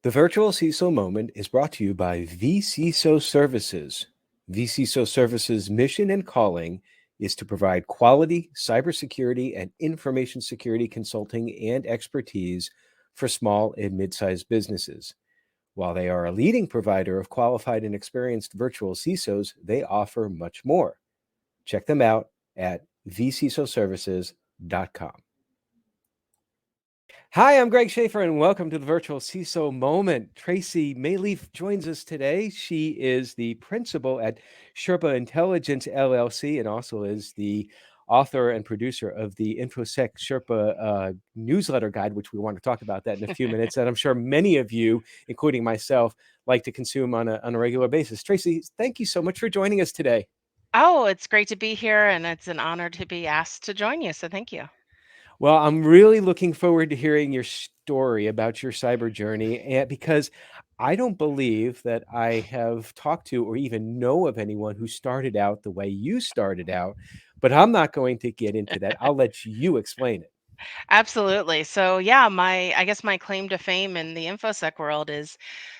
The virtual CISO moment is brought to you by vCISO Services. vCISO Services' mission and calling is to provide quality cybersecurity and information security consulting and expertise for small and mid-sized businesses. While they are a leading provider of qualified and experienced virtual CISOs, they offer much more. Check them out at vcisoservices.com. Hi, I'm Greg Schaefer, and welcome to the Virtual CISO Moment. Tracy Maleeff joins us today. She is the principal at Sherpa Intelligence LLC and also is the author and producer of the InfoSec Sherpa newsletter guide, which we want to talk about that in a few minutes, that I'm sure many of you, including myself, like to consume on a regular basis. Tracy, thank you so much for joining us today. Oh, it's great to be here, and it's an honor to be asked to join you. So thank you. Well, I'm really looking forward to hearing your story about your cyber journey, and because I don't believe that I have talked to or even know of anyone who started out the way you started out, but I'm not going to get into that. I'll let you explain it. Absolutely. So yeah, I guess my claim to fame in the infosec world is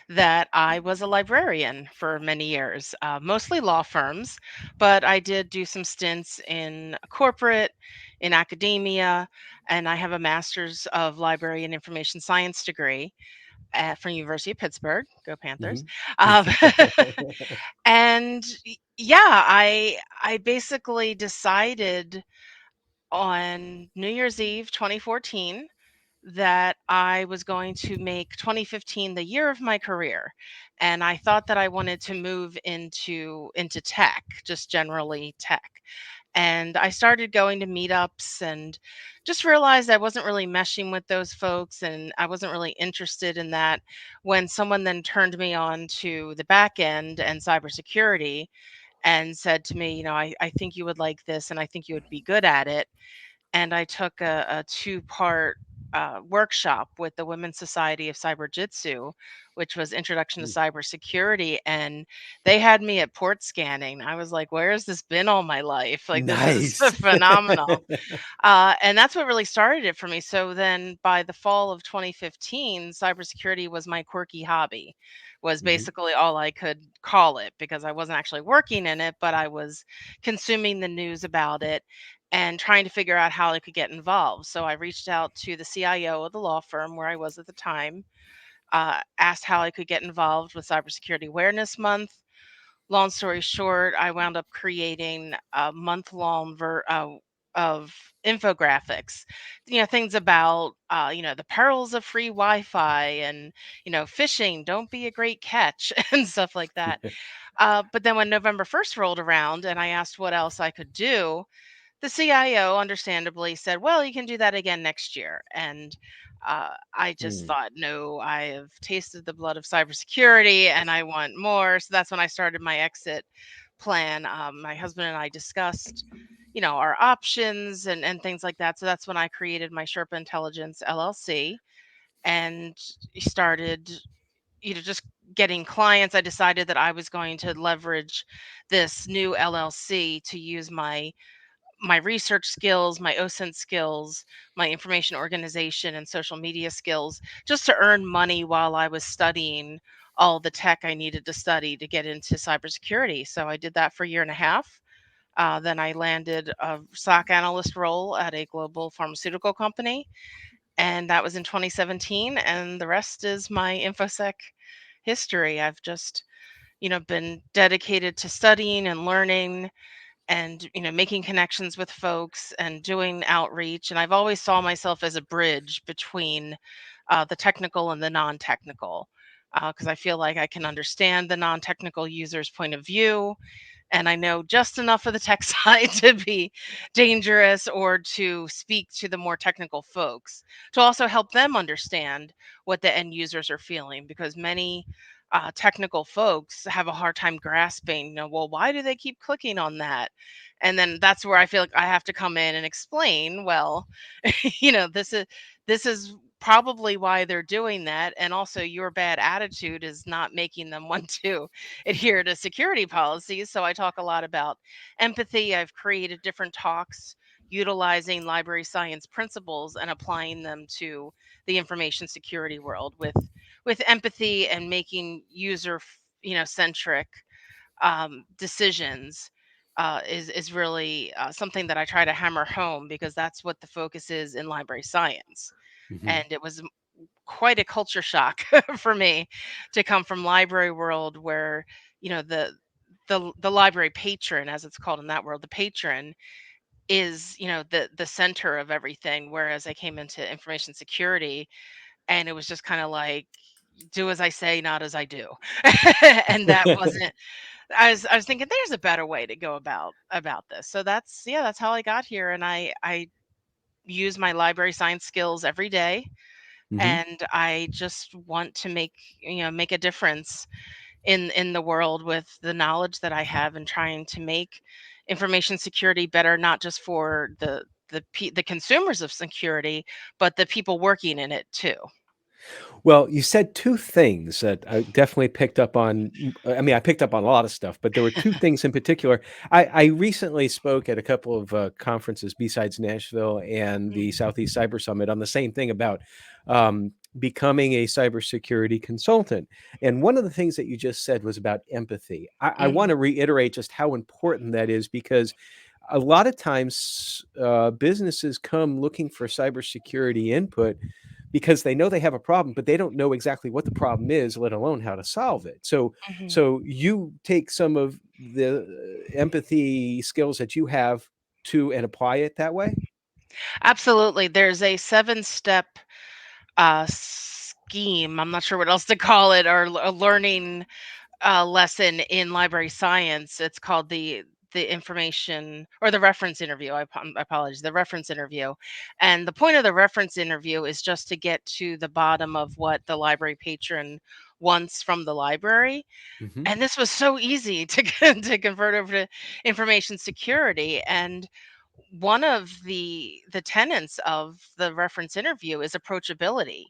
that I was a librarian for many years, mostly law firms, but I did do some stints in corporate, in academia, and I have a master's of library and information science degree from University of Pittsburgh. Go Panthers! Mhm. Um, and yeah, I basically decided on New Year's Eve 2014 that I was going to make 2015 the year of my career. And I thought that I wanted to move into tech, just generally tech. And I started going to meetups and just realized I wasn't really meshing with those folks and I wasn't really interested in that when someone then turned me on to the back end and cybersecurity and said to me, I think you would like this and I think you would be good at it. And I took a two-part workshop with the Women's Society of Cyber Jitsu, which was Introduction to Mm. Cybersecurity. And they had me at port scanning. I was like, where has this been all my life? Like, this is Nice. phenomenal. And that's what really started it for me. So then by the fall of 2015, cybersecurity was my quirky hobby, was Mhm. basically all I could call it because I wasn't actually working in it, but I was consuming the news about it and trying to figure out how I could get involved. So I reached out to the CIO of the law firm where I was at the time, asked how I could get involved with Cybersecurity Awareness Month. Long story short, I wound up creating a month long of infographics, things about, the perils of free Wi-Fi and, phishing, don't be a great catch and stuff like that. But then when November 1st rolled around and I asked what else I could do, the CIO understandably said, "Well, you can do that again next year." And I just Mm. thought, no, I have tasted the blood of cybersecurity and I want more. So that's when I started my exit plan. My husband and I discussed, our options and things like that. So that's when I created my Sherpa Intelligence LLC and started, just getting clients. I decided that I was going to leverage this new LLC to use my research skills, my OSINT skills, my information organization and social media skills, just to earn money while I was studying all the tech I needed to study to get into cybersecurity. So I did that for a year and a half. Then I landed a SOC analyst role at a global pharmaceutical company, and that was in 2017. And the rest is my InfoSec history. I've just, been dedicated to studying and learning and making connections with folks and doing outreach, and I've always saw myself as a bridge between the technical and the non-technical, because I feel like I can understand the non-technical user's point of view and I know just enough of the tech side to be dangerous or to speak to the more technical folks to also help them understand what the end users are feeling, because many technical folks have a hard time grasping, well, why do they keep clicking on that? And then that's where I feel like I have to come in and explain, well, this is probably why they're doing that, and also your bad attitude is not making them want to adhere to security policies. So I talk a lot about empathy. I've created different talks utilizing library science principles and applying them to the information security world with with empathy and making centric decisions is really something that I try to hammer home, because that's what the focus is in library science. Hmm. And it was quite a culture shock for me to come from library world, where the library patron, as it's called in that world, the patron is the center of everything, whereas I came into information security and it was just kind of like, do as I say, not as I do. And that wasn't, I was thinking there's a better way to go about this. So that's how I got here, and I use my library science skills every day, Hmm. and I just want to make a difference in the world with the knowledge that I have, and trying to make information security better, not just for the consumers of security, but the people working in it too. Well, you said two things that I definitely picked up on. I mean, I picked up on a lot of stuff, but there were two things in particular. I recently spoke at a couple of conferences besides Nashville and the Mhm. Southeast Cyber Summit on the same thing about becoming a cybersecurity consultant. And one of the things that you just said was about empathy. I want to Mhm. reiterate just how important that is, because a lot of times businesses come looking for cybersecurity input because they know they have a problem, but they don't know exactly what the problem is, let alone how to solve it. So, Mhm. so you take some of the empathy skills that you have to and apply it that way. Absolutely. There's a 7-step scheme. I'm not sure what else to call it, or a learning lesson in library science. It's called the information, or the reference interview. I apologize. The reference interview, and the point of the reference interview is just to get to the bottom of what the library patron wants from the library. Hmm. And this was so easy to to convert over to information security. And one of the tenets of the reference interview is approachability,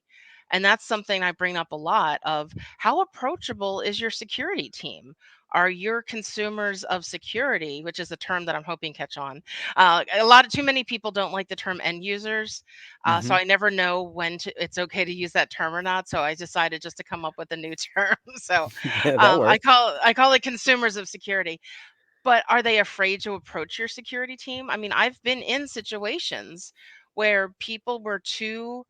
and that's something I bring up a lot. Of how approachable is your security team? Are your consumers of security, which is a term that I'm hoping catch on, too many people don't like the term end users, so Hmm. I never know when it's okay to use that term or not, so I decided just to come up with a new term. So Yeah, that I works. call it consumers of security. But are they afraid to approach your security team? I mean, I've been in situations where people were too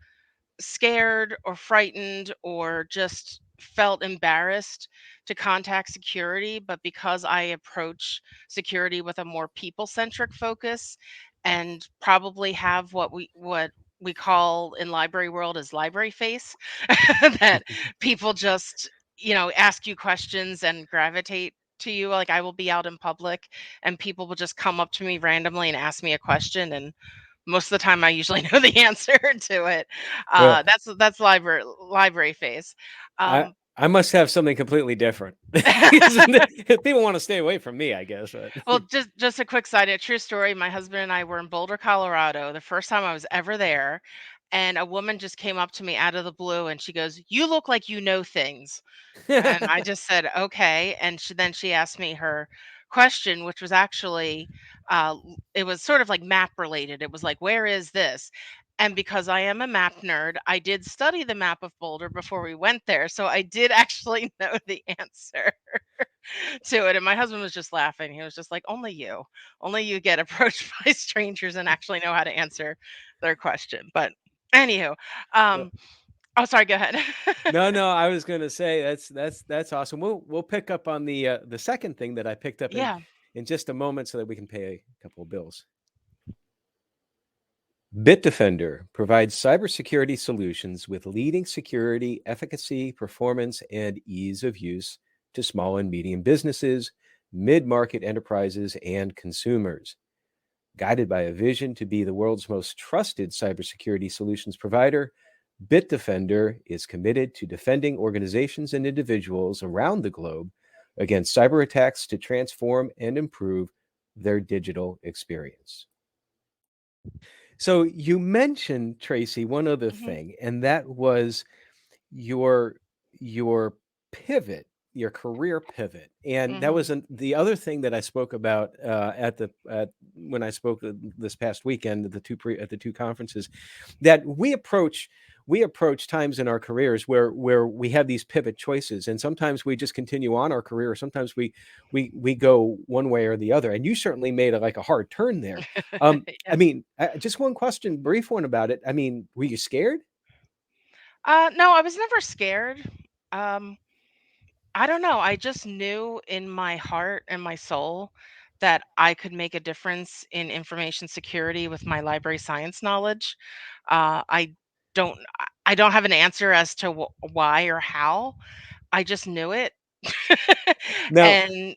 scared or frightened, or just felt embarrassed to contact security. But because I approach security with a more people centric focus, and probably have what we call in library world as library face, that people just ask you questions and gravitate to you. Like, I will be out in public and people will just come up to me randomly and ask me a question, and most of the time I usually know the answer to it. Well, That's library phase. I Um, I must have something completely different. People want to stay away from me, I guess. But well, just a quick side, a true story. My husband and I were in Boulder, Colorado, the first time I was ever there, and a woman just came up to me out of the blue and she goes, "You look like you know things." And I just said, "Okay." And she asked me her question, which was actually, it was sort of like map related. It was like, "Where is this?" And because I am a map nerd, I did study the map of Boulder before we went there, so I did actually know the answer to it. And my husband was just laughing. He was just like, only you get approached by strangers and actually know how to answer their question." But anywho, Well, um, oh, sorry, go ahead. no, no, I was gonna say that's awesome. We'll pick up on the second thing that I picked up Yeah. in just a moment so that we can pay a couple of bills. Bitdefender provides cybersecurity solutions with leading security, efficacy, performance, and ease of use to small and medium businesses, mid-market enterprises, and consumers. Guided by a vision to be the world's most trusted cybersecurity solutions provider, Bitdefender is committed to defending organizations and individuals around the globe against cyber attacks to transform and improve their digital experience. So you mentioned, Tracy, one other Mhm. thing, and that was your your pivot, your career pivot, and that was Mhm. the other thing that I spoke about at when I spoke this past weekend at the two conferences, that we approach we approach times in our careers where we have these pivot choices, and sometimes we just continue on our career, or sometimes we go one way or the other. And you certainly made like a hard turn there. I Yeah. mean, just one question, brief one about it. I mean, were you scared? No, I was never scared. Um, I don't know. I just knew in my heart and my soul that I could make a difference in information security with my library science knowledge. I I don't have an answer as to why or how. I just knew it. Now,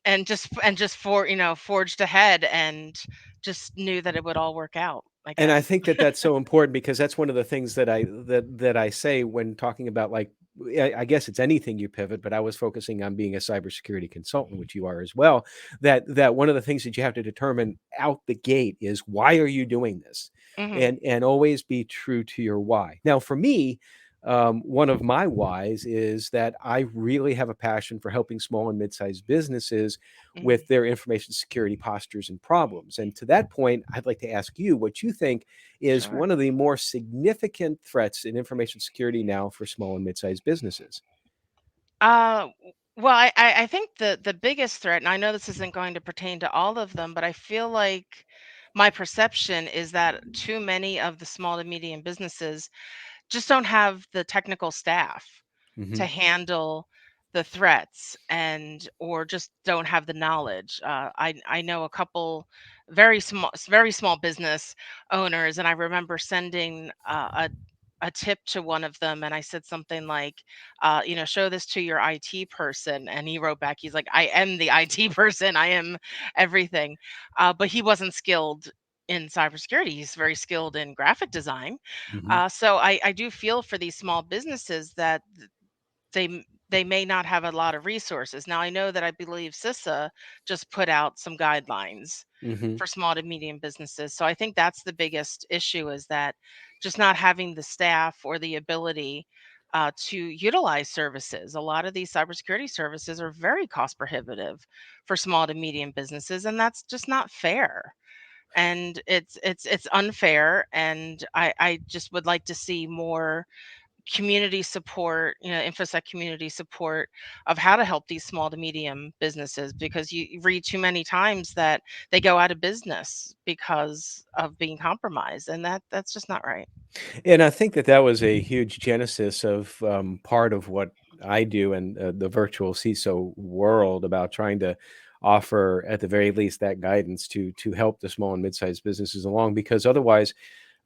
And just forged ahead and just knew that it would all work out, I and I guess. think that that's so important, because that's one of the things that I say when talking about, like, I guess it's anything you pivot, but I was focusing on being a cybersecurity consultant, which you are as well. That one of the things that you have to determine out the gate is, why are you doing this, Mhm. and always be true to your why. Now, for me, one of my whys is that I really have a passion for helping small and mid-sized businesses Mhm. with their information security postures and problems. And to that point, I'd like to ask you what you think is Sure. one of the more significant threats in information security now for small and mid-sized businesses. Well, I think the biggest threat, and I know this isn't going to pertain to all of them, but I feel like my perception is that too many of the small to medium businesses just don't have the technical staff to Hmm. handle the threats, and or just don't have the knowledge. I know a couple very small business owners, and I remember sending a tip to one of them, and I said something like, show this to your IT person, and he wrote back, he's like, I am the IT person, I am everything, but he wasn't skilled in cybersecurity. He's very skilled in graphic design. Hmm. So I do feel for these small businesses that they may not have a lot of resources. Now I know that I believe CISA just put out some guidelines Hmm. for small to medium businesses. So I think that's the biggest issue, is that just not having the staff or the ability to utilize services. A lot of these cybersecurity services are very cost prohibitive for small to medium businesses, and that's just not fair. And it's unfair. And I just would like to see more community support, infosec community support of how to help these small to medium businesses, because you read too many times that they go out of business because of being compromised, and that's just not right. And I think that that was a huge genesis of part of what I do in the virtual CISO world, about trying to offer, at the very least, that guidance to help the small and mid-sized businesses along. Because otherwise,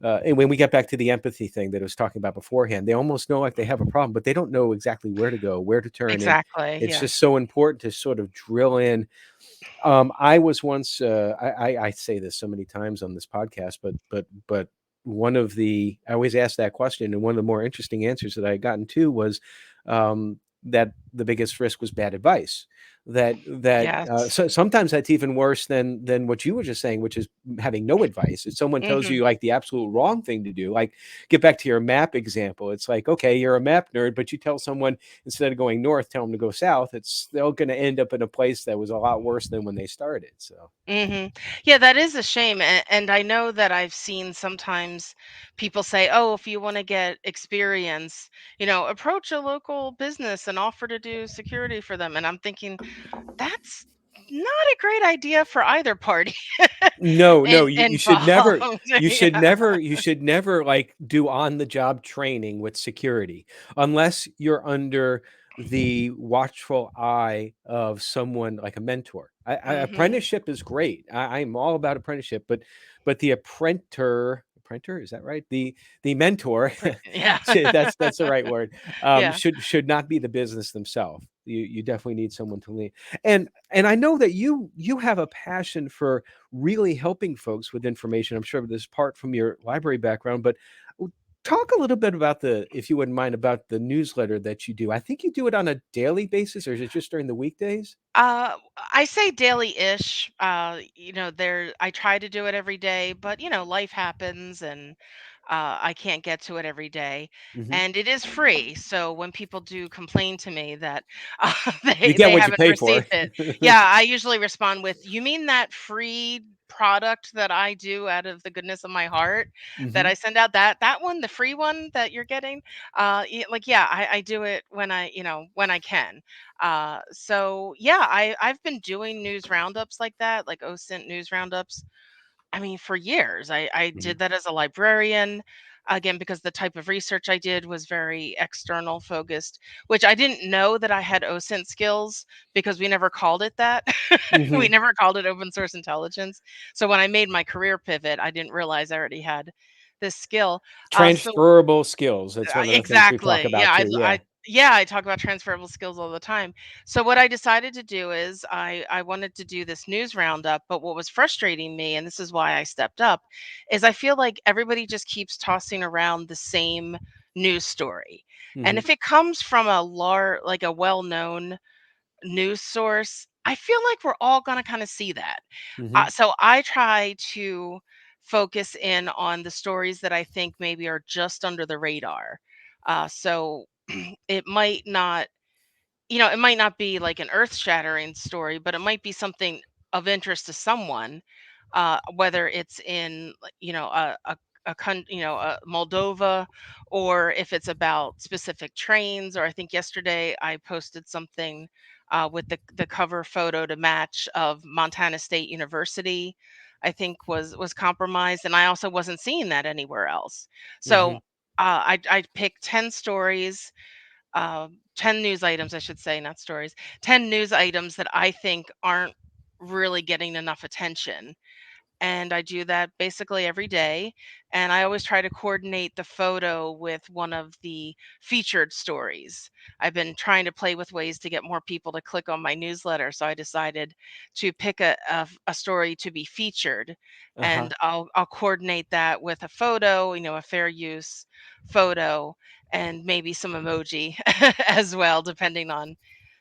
and when we get back to the empathy thing that I was talking about beforehand, they almost know like they have a problem, but they don't know exactly where to go, where to turn. And Exactly. it's just Yes. so important to sort of drill in. I was once, I say this so many times on this podcast, but one of the, I always ask that question, and one of the more interesting answers that I had gotten to was, that the biggest risk was bad advice. Yes. So sometimes that's even worse than what you were just saying, which is having no advice. If someone tells Hmm. you like the absolute wrong thing to do, like, get back to your map example, it's like, okay, you're a map nerd, but you tell someone, instead of going north, tell them to go south. It's They're going to end up in a place that was a lot worse than when they started. So. Hmm. Yeah, that is a shame. And I know that I've seen sometimes people say, oh, if you want to get experience, approach a local business and offer to do security for them. And I'm thinking, that's not a great idea for either party No, no, you should never, involved. Yeah. you should never like do on the job training with security, unless you're under the watchful eye of someone like a mentor. Hmm. Apprenticeship is great. I'm all about apprenticeship, but the apprentice, is that right? The mentor, Yeah. that's the right word. Yeah. Should not be the business themselves. You definitely need someone to lead. And I know that you have a passion for really helping folks with information. I'm sure this is part from your library background, but talk a little bit about if you wouldn't mind, about the newsletter that you do. I think you do it on a daily basis, or is it just during the weekdays? I say daily-ish. There I try to do it every day, but life happens, and I can't get to it every day. Hmm. And it is free, so when people do complain to me that You they get they what you haven't pay for. received it, yeah, I usually respond with, "You mean that free product that I do out of the goodness of my heart that I Mhm. send out. That one, the free one that you're getting, like, yeah, I do it when when I can. So yeah, I've been doing news roundups like that, like OSINT news roundups, I mean, for years. I Mhm. did that as a librarian, again, because the type of research I did was very external focused, which I didn't know that I had OSINT skills because we never called it that. We Mhm. never called it open source intelligence. So when I made my career pivot, I didn't realize I already had this skill. So Transferable skills. That's one of the things we talk exactly. about too. Yeah. Yeah, I talk about transferable skills all the time. So what I decided to do is I wanted to do this news roundup, but what was frustrating me, and this is why I stepped up, is I feel like everybody just keeps tossing around the same news story. And Mhm. if it comes from like a well-known news source, I feel like we're all going to kind of see that. Mhm. So I try to focus in on the stories that I think maybe are just under the radar. So it might not, it might not be like an earth-shattering story, but it might be something of interest to someone, whether it's in, like, Moldova, or if it's about specific trains. Or I think yesterday I posted something with the cover photo to match of Montana State University. I think was compromised, and I also wasn't seeing that anywhere else. So Mhm. I picked 10 stories, 10 news items, I should say, not stories, 10 news items that I think aren't really getting enough attention. And I do that basically every day. And I always try to coordinate the photo with one of the featured stories. I've been trying to play with ways to get more people to click on my newsletter. So I decided to pick a story to be featured. Uh-huh. And I'll coordinate that with a photo, a fair use photo, and maybe some emoji as well, depending on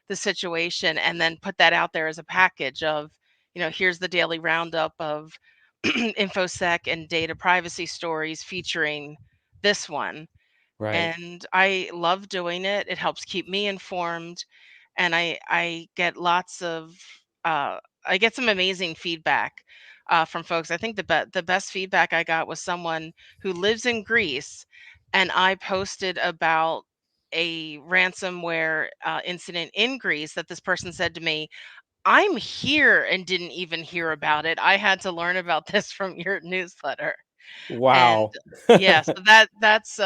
the situation, and then put that out there as a package of, here's the daily roundup of infosec and data privacy stories featuring this one. Right. And I love doing it. It helps keep me informed, and I get lots of I get some amazing feedback from folks. I think the best feedback I got was someone who lives in Greece, and I posted about a ransomware incident in Greece that this person said to me, "I'm here and didn't even hear about it. I had to learn about this from your newsletter." And Wow. yeah, so that's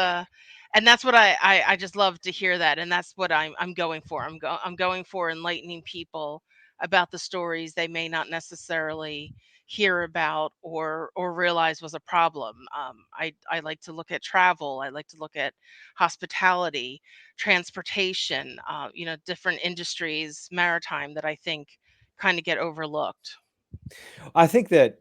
what I just love to hear that, and that's what I'm going for. I'm going for enlightening people about the stories they may not necessarily hear about or realize was a problem. I like to look at travel. I like to look at hospitality, transportation, different industries, maritime, that I think kind of get overlooked. I think that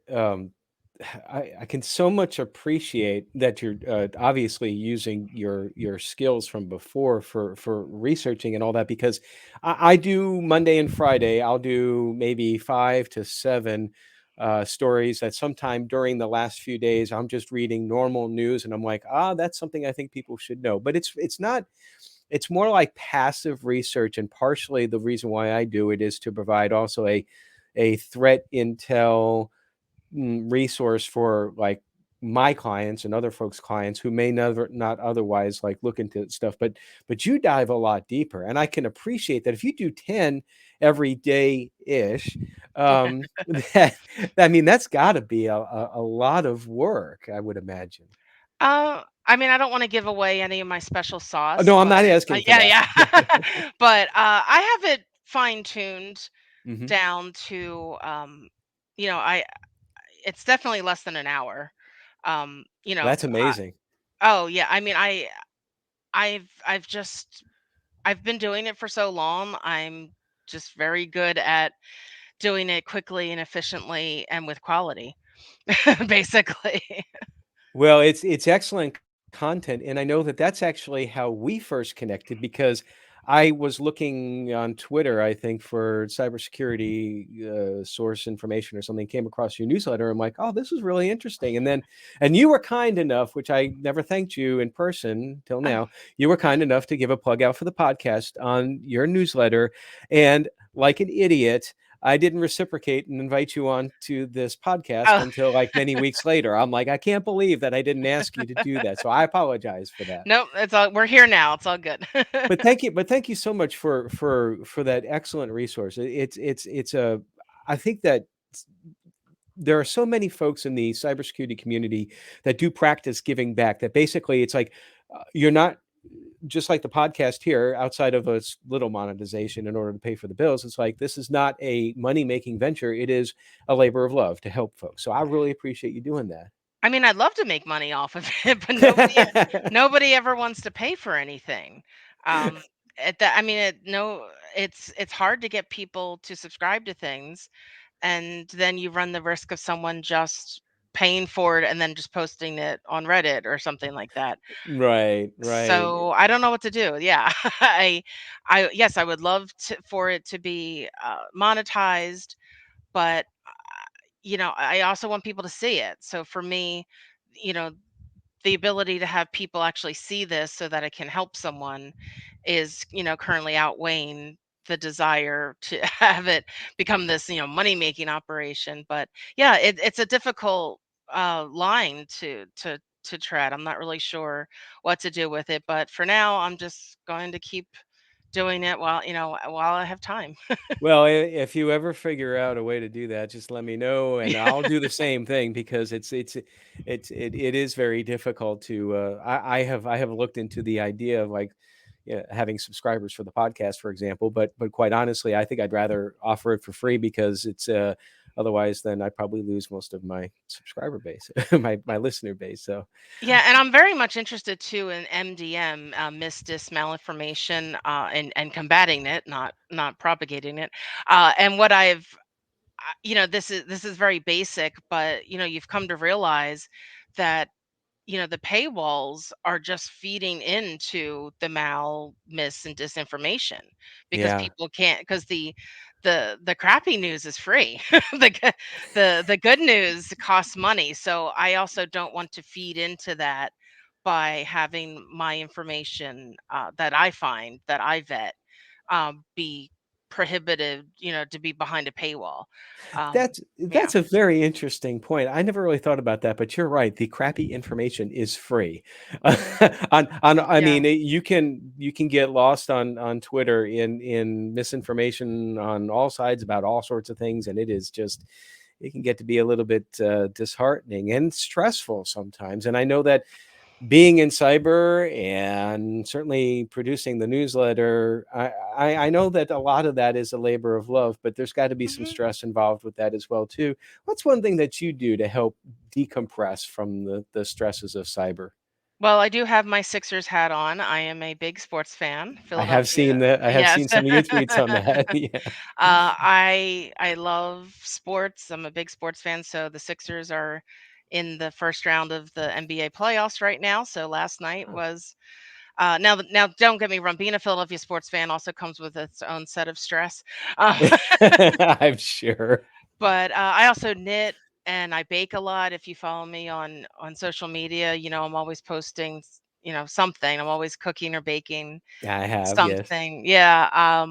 I can so much appreciate that you're obviously using your skills from before for researching and all that because I do Monday and Friday. I'll do maybe 5 to 7 stories that sometime during the last few days I'm just reading normal news and I'm like, that's something I think people should know. But it's not. It's more like passive research, and partially the reason why I do it is to provide also a threat intel resource for like my clients and other folks' clients who may never not otherwise like look into stuff. But you dive a lot deeper, and I can appreciate that if you do 10 every day ish, that I mean that's got to be a lot of work, I would imagine. I mean, I don't want to give away any of my special sauce, No, I'm but not asking for yeah, that. yeah. But I have it fine tuned Hmm. down to, I it's definitely less than an hour. Um, you know, That's amazing. oh yeah, I mean, I've just I've been doing it for so long. I'm just very good at doing it quickly and efficiently and with quality, basically. Well, it's excellent content, and I know that that's actually how we first connected because I was looking on Twitter, I think, for cybersecurity source information or something, came across your newsletter. I'm like, oh, this is really interesting. And you were kind enough, which I never thanked you in person till now. You were kind enough to give a plug out for the podcast on your newsletter, and like an idiot. I didn't reciprocate and invite you on to this podcast Oh, until like many weeks later. I'm like, I can't believe that I didn't ask you to do that. So I apologize for that. nope, it's all we're here now. It's all good. But thank you so much for that excellent resource. It's a I think that there are so many folks in the cybersecurity community that do practice giving back, that basically it's like you're not just like the podcast here, outside of a little monetization in order to pay for the bills. It's like this is not a money making venture. It is a labor of love to help folks. So I really appreciate you doing I mean, I'd love to make money off of it, but that. nobody ever wants to pay for anything. Um, at that, I mean, no, it's hard to get people to subscribe to things, and then you run the risk of someone just paying for it and then just posting it on Reddit or something like that. Right, right. So I don't know what to do. Yeah, I yes, I would love for it to be monetized, but I also want people to see it. So for me, you know, the ability to have people actually see this so that it can help someone is, currently outweighing the desire to have it become this, money making operation. But yeah, it's a difficult line to tread. I'm not really sure what to do with it, but for now, I'm just going to keep doing it while I have time. Well, if you ever figure out a way to do that, just let me know, and I'll do the same thing because it is very difficult to. I have looked into the idea of like, yeah, having subscribers for the podcast, for example, but quite honestly, I think I'd rather offer it for free because it's otherwise then I probably lose most of my subscriber base, my listener base. So Yeah, and I'm very much interested too in MDM, misdis malinformation, and combating it, not propagating it. And what this is very basic, but you've come to realize that the paywalls are just feeding into the mis, and disinformation because yeah. people can't, because the crappy news is free. The good news costs money. So I also don't want to feed into that by having my information that I find, that I vet, be prohibited, to be behind a paywall. Um, yeah. That's a very interesting point. I never really thought about that, but you're right. The crappy information is free. On I Yeah. mean, you can get lost on Twitter in misinformation on all sides about all sorts of things, and it is just it can get to be a little bit disheartening and stressful sometimes. And I know that being in cyber and certainly producing the newsletter, I know that a lot of that is a labor of love, but there's got to be some Mhm. stress involved with that as well too. What's one thing that you do to help decompress from the stresses of cyber? Well, I do have my Sixers hat on. I am a big sports fan. I have seen Philadelphia. that. I have Yes. seen some of your tweets on that. Yeah. I love sports. I'm a big sports fan. So the Sixers are in the first round of the NBA playoffs right now. So last night Oh. was now don't get me wrong, being a Philadelphia sports fan also comes with its own set of stress. Uh, I'm sure. but I also knit and I bake a lot. If you follow me on social media, I'm always posting, something. I'm always cooking or baking I have, yes. something. Yeah.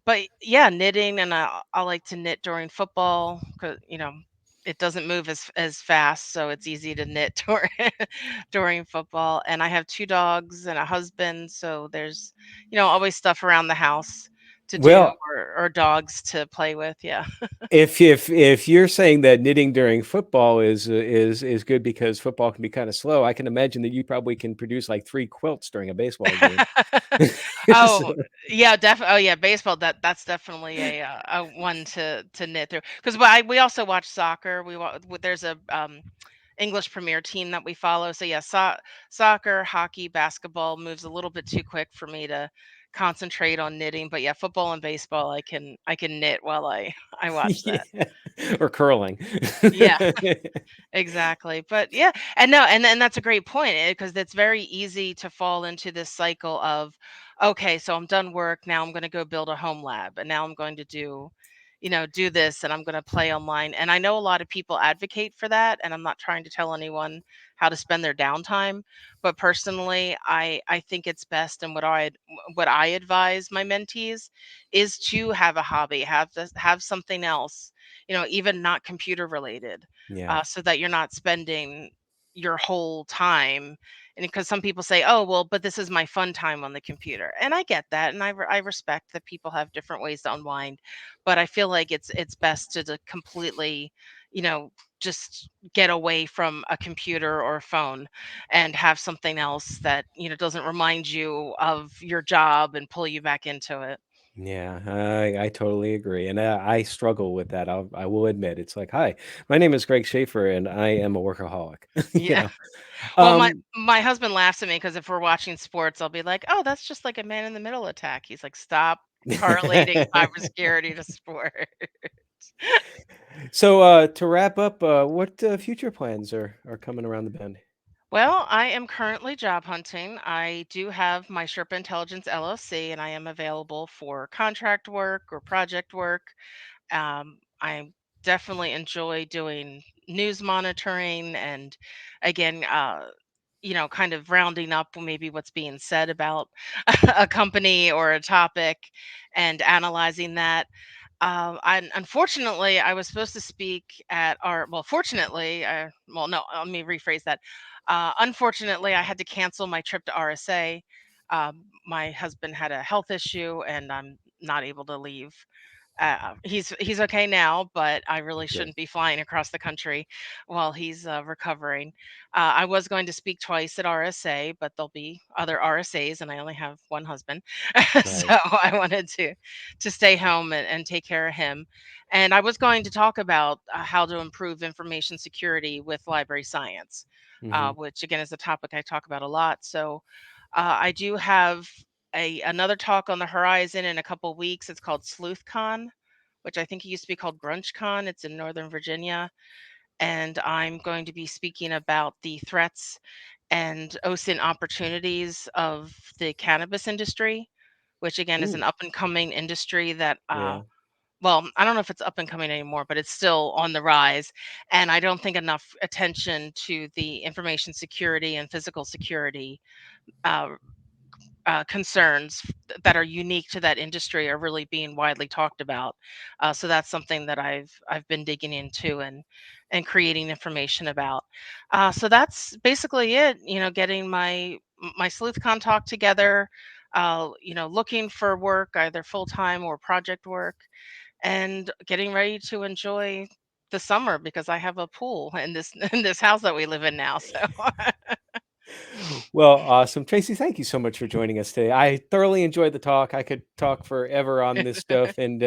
But yeah, knitting, and I like to knit during football because it doesn't move as fast, so it's easy to knit during football. And I have two dogs and a husband, so there's always stuff around the house to do, Well, or dogs to play with. Yeah. if you're saying that knitting during football is good because football can be kind of slow, I can imagine that you probably can produce like 3 quilts during a baseball game. So Oh, yeah, definitely. Oh, yeah, baseball. That's definitely a one to knit through. Because we also watch soccer. There's a English Premier team that we follow. So yeah, soccer, hockey, basketball moves a little bit too quick for me to concentrate on knitting. But yeah, football and baseball, I can knit while I watch that. yeah, or curling. Yeah. Exactly. But yeah, and no, and that's a great point, because it's very easy to fall into this cycle of, okay, so I'm done work, now I'm going to go build a home lab, and now I'm going to do this, and I'm going to play online. And I know a lot of people advocate for that, and I'm not trying to tell anyone how to spend their downtime. But personally, I think it's best, and what I advise my mentees is to have a hobby, have something else, even not computer related, Yeah. so that you're not spending your whole time. And because some people say, oh well, but this is my fun time on the computer, and I get that, and I respect that people have different ways to unwind, but I feel like it's best to completely, you know just get away from a computer or a phone and have something else that doesn't remind you of your job and pull you back into it. Yeah, I totally agree, and I struggle with that. I will admit, it's like, hi, my name is Greg Schaefer, and I am a workaholic. You Yeah. know, Well, my um, my husband laughs at me because if we're watching sports, I'll be like, "Oh, that's just like a man in the middle attack." He's like, "Stop correlating cybersecurity to sport." so to wrap up, what future plans are coming around the bend? Well, I am currently job hunting. I do have my Sherpa Intelligence LLC, and I am available for contract work or project work. I definitely enjoy doing news monitoring and, again, kind of rounding up maybe what's being said about a company or a topic and analyzing that. Unfortunately, I was supposed to speak at our, well, fortunately, well, no, let me rephrase that. Unfortunately, I had to cancel my trip to RSA. My husband had a health issue, and I'm not able to leave. He's okay now, but I really Good. shouldn't be flying across the country while he's recovering. I was going to speak twice at RSA, but there'll be other RSAs, and I only have one husband, so Right. I wanted to stay home and take care of him. And I was going to talk about how to improve information security with library science, Hmm. which again is a topic I talk about a lot. So I do have another talk on the horizon in a couple weeks. It's called SleuthCon, which I think it used to be called BrunchCon. It's in Northern Virginia, and I'm going to be speaking about the threats and OSINT opportunities of the cannabis industry, which again is an Mm, up and coming industry that yeah. well, I don't know if it's up and coming anymore, but it's still on the rise. And I don't think enough attention to the information security and physical security uh, concerns that are unique to that industry are really being widely talked about. So that's something that I've been digging into and creating information about. So that's basically it. Getting my SleuthCon talk together. Looking for work, either full time or project work, and getting ready to enjoy the summer because I have a pool in this in this house that we live in now. So Well, awesome. Tracy, thank you so much for joining us today. I thoroughly enjoyed the talk. I could talk forever on this stuff, and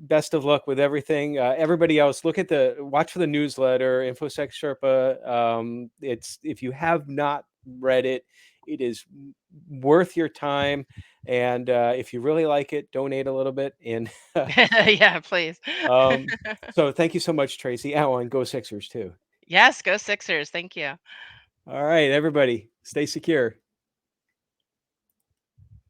best of luck with everything. Everybody else, watch for the newsletter, InfoSec Sherpa. It's if you have not read it, it is worth your time. And if you really like it, donate a little bit. And yeah, please. um, so thank you so much, Tracy. Oh, and go Sixers too. Yes, go Sixers. Thank you. All right, everybody, stay secure.